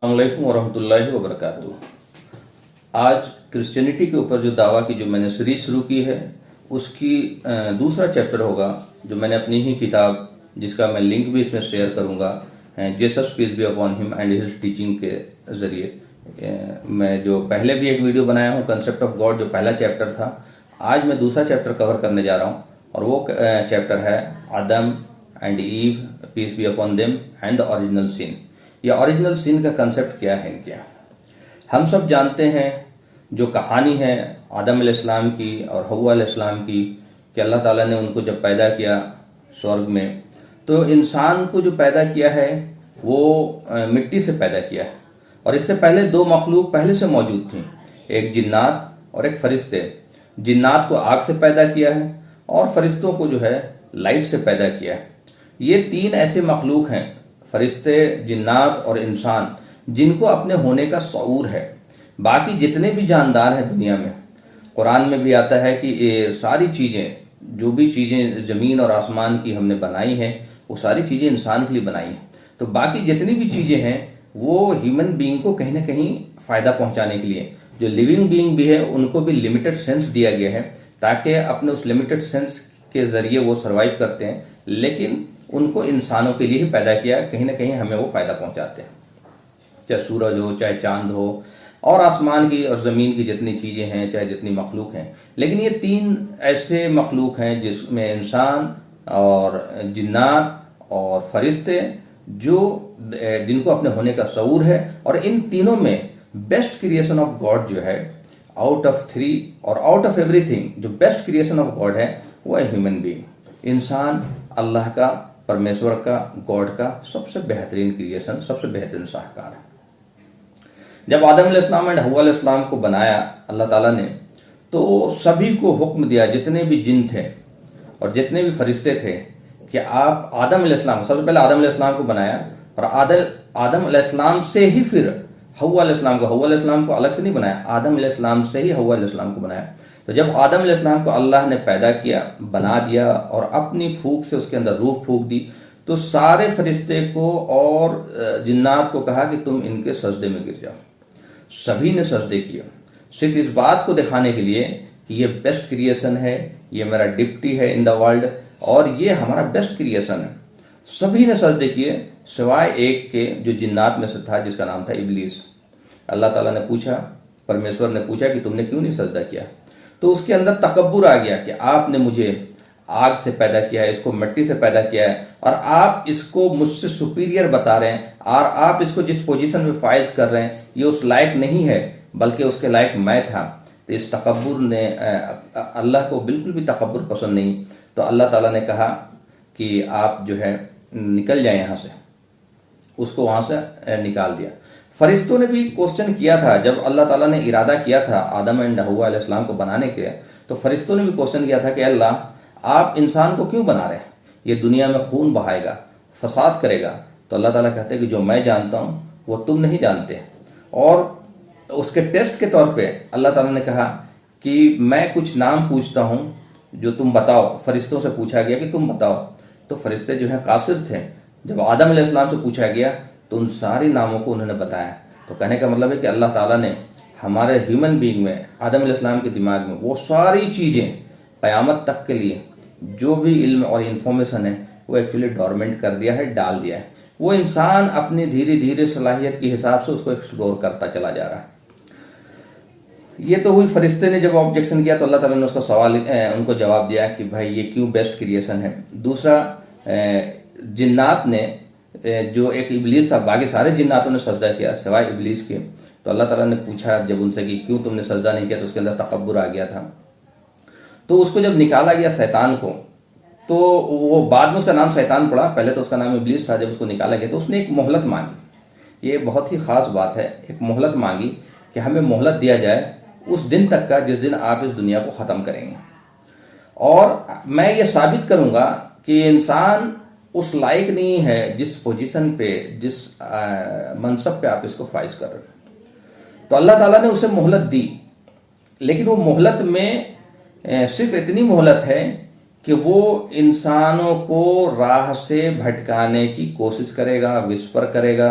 अस्सलामुअलैकुम वरहमतुल्लाहि वबरकातुहू। आज क्रिश्चियनिटी के ऊपर जो दावा की जो मैंने सीरीज शुरू की है उसकी दूसरा चैप्टर होगा, जो मैंने अपनी ही किताब जिसका मैं लिंक भी इसमें शेयर करूंगा, Jesus peace be upon him and his teaching के ज़रिए मैं जो पहले भी एक वीडियो बनाया हूँ कंसेप्ट ऑफ गॉड, जो पहला चैप्टर था, आज मैं दूसरा चैप्टर कवर करने जा रहा हूँ और वो चैप्टर है Adam and Eve peace be upon them and the original sin. या ओरिजिनल सिन का कंसेप्ट क्या है इनके। हम सब जानते हैं जो कहानी है आदम अलैहिस्सलाम की और हव्वा अलैहिस्सलाम की, कि अल्लाह ताला ने उनको जब पैदा किया स्वर्ग में, तो इंसान को जो पैदा किया है वो मिट्टी से पैदा किया है। और इससे पहले दो मखलूक पहले से मौजूद थी, एक जिन्नात और एक फरिश्ते। जिन्नात को आग से पैदा किया है और फरिश्तों को जो है लाइट से पैदा किया है। ये तीन ऐसे मखलूक हैं, फरिश्ते, जिन्नात और इंसान, जिनको अपने होने का शऊर है। बाकी जितने भी जानदार हैं दुनिया में, कुरान में भी आता है कि ये सारी चीज़ें, जो भी चीज़ें ज़मीन और आसमान की हमने बनाई हैं, वो सारी चीज़ें इंसान के लिए बनाई हैं। तो बाकी जितनी भी चीज़ें हैं वो ह्यूमन बीइंग को कहीं ना कहीं फ़ायदा पहुंचाने के लिए, जो लिविंग बीइंग भी है उनको भी लिमिटेड सेंस दिया गया है ताकि अपने उस लिमिटेड सेंस के ज़रिए वो सर्वाइव करते हैं, लेकिन उनको इंसानों के लिए ही पैदा किया, कहीं ना कहीं हमें वो फ़ायदा पहुंचाते हैं। चाहे सूरज हो, चाहे चांद हो, और आसमान की और ज़मीन की जितनी चीज़ें हैं, चाहे जितनी मखलूक हैं। लेकिन ये तीन ऐसे मखलूक हैं जिसमें इंसान और जिन्नात और फरिश्ते, जो जिनको अपने होने का शऊर है। और इन तीनों में बेस्ट क्रिएशन ऑफ गॉड जो है, आउट ऑफ थ्री और आउट ऑफ एवरीथिंग, जो बेस्ट क्रिएशन ऑफ गॉड है वो है ह्यूमन बीइंग। इंसान अल्लाह का, परमेश्वर का, गॉड का सबसे बेहतरीन क्रिएशन, सबसे बेहतरीन शाहकार है। जब आदम अलैहिस्सलाम एंड हव्वा अलैहिस्सलाम को बनाया अल्लाह ताला ने, तो सभी को हुक्म दिया, जितने भी जिन थे और जितने भी फरिश्ते थे, कि आप आदम अलैहिस्सलाम, सबसे पहले आदम अलैहिस्सलाम को बनाया और आदम अलैहिस्सलाम से ही फिर हव्वा अलैहिस्सलाम को अलग से नहीं बनाया, आदम अलैहिस्सलाम से ही हव्वा अलैहिस्सलाम को बनाया। तो जब आदम अलैहिस्सलाम को अल्लाह ने पैदा किया, बना दिया और अपनी फूंक से उसके अंदर रूह फूंक दी, तो सारे फरिश्ते को और जिन्नात को कहा कि तुम इनके सजदे में गिर जाओ। सभी ने सजदे किया, सिर्फ इस बात को दिखाने के लिए कि ये बेस्ट क्रिएशन है, ये मेरा डिप्टी है इन द वर्ल्ड और ये हमारा बेस्ट क्रिएशन है। सभी ने सजदे किए सिवाय एक के, जो जिन्नात में से था, जिसका नाम था इब्लीस। अल्लाह ताला ने पूछा, परमेश्वर ने पूछा कि तुमने क्यों नहीं सजदा किया? तो उसके अंदर तकब्बुर आ गया कि आपने मुझे आग से पैदा किया है, इसको मिट्टी से पैदा किया है, और आप इसको मुझसे सुपीरियर बता रहे हैं, और आप इसको जिस पोजीशन में फाइज कर रहे हैं ये उस लायक नहीं है, बल्कि उसके लायक मैं था। तो इस तकब्बुर ने, अल्लाह को बिल्कुल भी तकब्बुर पसंद नहीं। तो अल्लाह ताला ने कहा कि आप जो है निकल जाए यहाँ से, उसको वहाँ से निकाल दिया। फरिश्तों ने भी क्वेश्चन किया था, जब अल्लाह ताला ने इरादा किया था आदम एंड हव्वा अलैहिस्सलाम को बनाने के, तो फरिश्तों ने भी क्वेश्चन किया था कि अल्लाह, आप इंसान को क्यों बना रहे हैं? ये दुनिया में खून बहाएगा, फसाद करेगा। तो अल्लाह ताला कहते हैं कि जो मैं जानता हूँ वो तुम नहीं जानते। और उसके टेस्ट के तौर पे अल्लाह ताला ने कहा कि मैं कुछ नाम पूछता हूँ जो तुम बताओ। फरिश्तों से पूछा गया कि तुम बताओ, तो फरिश्ते जो है कासिर थे। जब आदम अलैहिस्सलाम से पूछा गया तो उन सारे नामों को उन्होंने बताया। तो कहने का मतलब है कि अल्लाह ताला ने हमारे ह्यूमन बीइंग में, आदम अलैहिस्सलाम के दिमाग में वो सारी चीज़ें क़यामत तक के लिए जो भी इल्म और इन्फॉर्मेशन है वो एक्चुअली डोरमेंट कर दिया है, डाल दिया है। वो इंसान अपनी धीरे धीरे सलाहियत के हिसाब से उसको एक्सप्लोर करता चला जा रहा है। ये तो हुई, फरिश्ते ने जब ऑब्जेक्शन किया तो अल्लाह ताला ने उसका सवाल, उनको जवाब दिया कि भाई ये क्यों बेस्ट क्रिएशन है। दूसरा, जिन्नात ने, जो एक इब्लीस था, बाकी सारे जिन्नातों ने सजदा किया सिवाय इब्लीस के। तो अल्लाह ताला ने पूछा जब उनसे कि क्यों तुमने सजदा नहीं किया, तो उसके अंदर तकब्बुर आ गया था। तो उसको जब निकाला गया शैतान को, तो वो बाद में उसका नाम शैतान पड़ा, पहले तो उसका नाम इब्लीस था। जब उसको निकाला गया तो उसने एक मोहलत मांगी। ये बहुत ही ख़ास बात है, एक मोहलत मांगी कि हमें मोहलत दिया जाए उस दिन तक का जिस दिन आप इस दुनिया को ख़त्म करेंगे, और मैं ये साबित करूँगा कि इंसान उस लायक नहीं है जिस पोजीशन पे, जिस मनसब पे आप इसको फाइज कर रहे हो। तो अल्लाह ताला ने उसे मोहलत दी, लेकिन वो मोहलत में सिर्फ इतनी मोहलत है कि वो इंसानों को राह से भटकाने की कोशिश करेगा, विस्पर करेगा,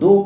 2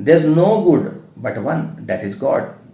there is no good but one, that is God۔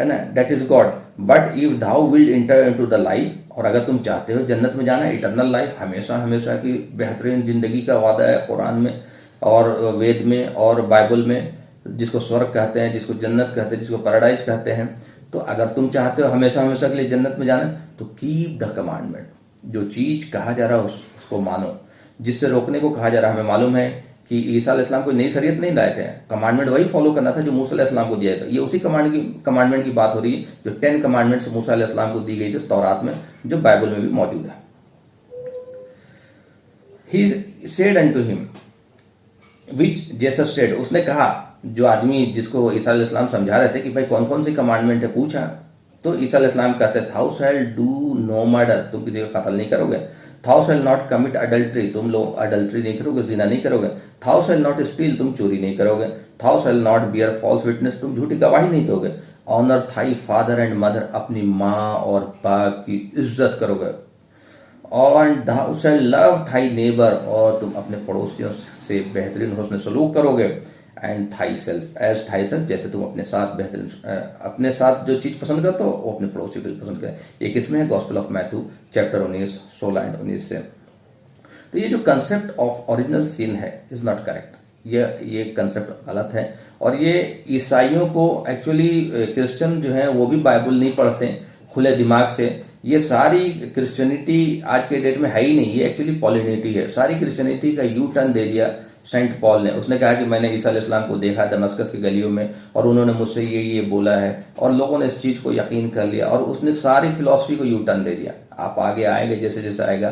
है ना, that is God. But if thou will enter into the life, और अगर तुम चाहते हो जन्नत में जाना, इटरनल लाइफ, हमेशा हमेशा की बेहतरीन जिंदगी का वादा है कुरान में और वेद में और बाइबल में, जिसको स्वर्ग कहते हैं, जिसको जन्नत कहते हैं, जिसको पैराडाइज कहते हैं। तो अगर तुम चाहते हो हमेशा हमेशा के लिए जन्नत में जाना, तो कीप द कमांडमेंट। जो चीज कहा जा रहा है उसको मानो, जिससे रोकने को कहा जा रहा है। हमें मालूम है कि ईसा अलैहिस्सलाम कोई नई शरीयत नहीं लाए थे, कमांडमेंट वही फॉलो करना था जो मूसा अलैहिस्सलाम को दिया था। ये उसी कमांडमेंट की बात हो रही है जो 10 कमांडमेंट्स मूसा अलैहिस्सलाम को दी गई थी तौरात में, जो बाइबल में भी मौजूद है। He said unto him which Jesus said, उसने कहा, जो आदमी जिसको ईसा अलैहिस्सलाम समझा रहे थे कि भाई कौन कौन सी कमांडमेंट है, पूछा तो ईसा अलैहिस्सलाम कहते, थाउ शैल डू नो मर्डर, तुम किसी का कत्ल नहीं करोगे। Thou shall not commit adultery, तुम लोग अडल्ट्री नहीं करोगे, जिना नहीं करोगे। थाउ शैल नॉट स्टील, तुम चोरी नहीं करोगे। Thou shall not bear false witness, तुम झूठी गवाही नहीं दोगे। Honour thy father and mother, अपनी माँ और बाप की इज्जत करोगे। और thou shall love thy neighbour, और तुम अपने पड़ोसियों से बेहतरीन हुस्न सलूक करोगे। And thy self as thy self, जैसे तुम अपने साथ बेहतरीन, अपने साथ जो चीज पसंद करते हो वो अपने पड़ोसी को पसंद करें। ये किसमें है? Gospel of Matthew chapter 19 16 and 19 से। तो ये जो कंसेप्ट ऑफ ओरिजिनल सिन है इज नॉट करेक्ट, ये कंसेप्ट गलत है। और ये ईसाइयों को एक्चुअली, क्रिश्चियन जो है वो भी बाइबल नहीं पढ़ते खुले दिमाग से। ये सारी क्रिश्चियनिटी आज के डेट में है ही नहीं, ये एक्चुअली पॉलिनिटी है। सारी क्रिश्चियनिटी का यू टर्न दे दिया सेंट पॉल ने। उसने कहा कि मैंने ईसा अलैहिस्सलाम को देखा दमस्कस की गलियों में और उन्होंने मुझसे ये बोला है, और लोगों ने इस चीज को यकीन कर लिया और उसने सारी फिलॉसफी को यू टर्न दे दिया। आप आगे आएंगे जैसे जैसे आएगा,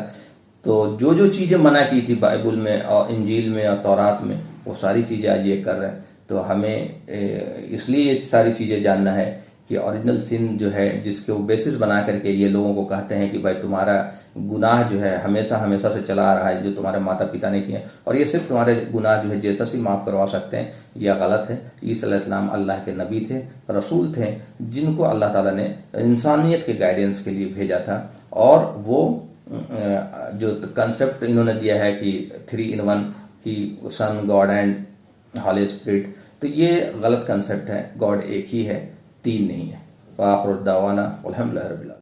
तो जो जो चीजें मना की थी बाइबल में और इंजील में और तौरात में, वो सारी चीजें आज ये कर रहे हैं। तो हमें इसलिए ये सारी चीजें जानना है कि ओरिजिनल सिन जो है, जिसके वो बेसिस बना करके ये लोगों को कहते हैं कि भाई तुम्हारा गुनाह जो है हमेशा हमेशा से चला आ रहा है, जो तुम्हारे माता पिता ने किए, और ये सिर्फ तुम्हारे गुनाह जो है जीसस ही माफ करवा सकते हैं। यह गलत है। ईसा अलैहिस्सलाम अल्लाह के नबी थे, रसूल थे, जिनको अल्लाह ताला ने इंसानियत के गाइडेंस के लिए भेजा था। और वो जो कंसेप्ट इन्होंने दिया है कि 3 in 1 की सन, गॉड एंड हॉली स्पिरिट, तो ये गलत कंसेप्ट है। गॉड एक ही है, 3 नहीं है। वाखिर दावाना अल्हम्दुलिल्लाह रब्बिल आलमीन।